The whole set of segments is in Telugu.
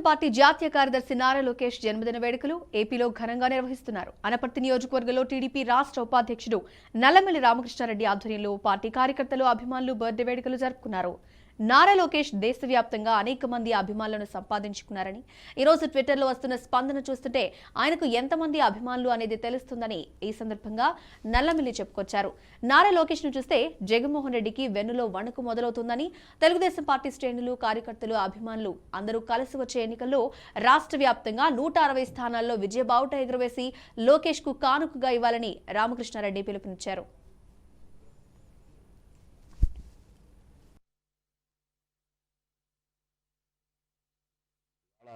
పార్టీ జాతీయ కార్యదర్శి నారా లోకేష్ జన్మదిన వేడుకలు ఏపీలో ఘనంగా నిర్వహిస్తున్నారు. అనపర్తి నియోజకవర్గంలో టీడీపీ రాష్ట్ర ఉపాధ్యక్షుడు నల్లమల్లి రామకృష్ణారెడ్డి ఆధ్వర్యంలో పార్టీ కార్యకర్తలు, అభిమానులు బర్త్డే వేడుకలు జరుపుకున్నారు. నారా లోకేష్ దేశవ్యాప్తంగా అనేక మంది అభిమానులను సంపాదించుకున్నారని, ఈరోజు ట్విట్టర్లో వస్తున్న స్పందన చూస్తుంటే ఆయనకు ఎంతమంది అభిమానులు అనేది తెలుస్తుందని ఈ సందర్భంగా నల్లమల్లి చెప్పుకొచ్చారు. నారా లోకేష్ ను చూస్తే జగన్మోహన్ రెడ్డికి వెన్నులో వణుకు మొదలవుతుందని, తెలుగుదేశం పార్టీ శ్రేణులు, కార్యకర్తలు, అభిమానులు అందరూ కలిసి వచ్చే ఎన్నికల్లో రాష్ట్ర వ్యాప్తంగా 160 స్థానాల్లో విజయబావుట ఎగురవేసి లోకేష్ కు కానుకగా ఇవ్వాలని రామకృష్ణారెడ్డి పిలుపునిచ్చారు.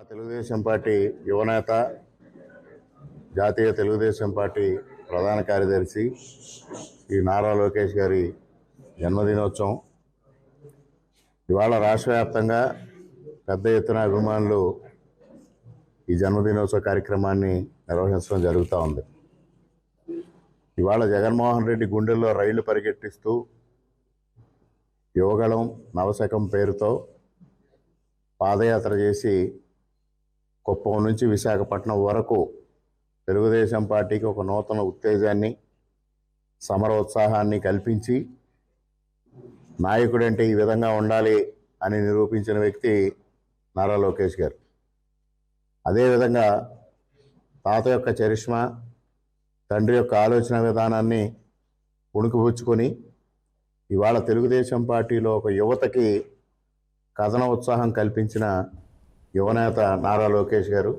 తెలుగుదేశం పార్టీ యువనేత, జాతీయ తెలుగుదేశం పార్టీ ప్రధాన కార్యదర్శి ఈ నారా లోకేష్ గారి జన్మదినోత్సవం. ఇవాళ రాష్ట్ర వ్యాప్తంగా పెద్ద ఎత్తున అభిమానులు ఈ జన్మదినోత్సవ కార్యక్రమాన్ని నిర్వహించడం జరుగుతూ ఉంది. ఇవాళ జగన్మోహన్ రెడ్డి గుండెల్లో రైళ్లు పరిగెట్టిస్తూ యువగళం నవశకం పేరుతో పాదయాత్ర చేసి కుప్పం నుంచి విశాఖపట్నం వరకు తెలుగుదేశం పార్టీకి ఒక నూతన ఉత్తేజాన్ని, సమరోత్సాహాన్ని కల్పించి నాయకుడంటే ఈ విధంగా ఉండాలి అని నిరూపించిన వ్యక్తి నారా లోకేష్ గారు. అదేవిధంగా తాత యొక్క చరిష్మా, తండ్రి యొక్క ఆలోచన విధానాన్ని పుణుకుపుచ్చుకొని ఇవాళ తెలుగుదేశం పార్టీలో ఒక యువతకి కథన ఉత్సాహం కల్పించిన యువనేత నారా లోకేష్ గారు.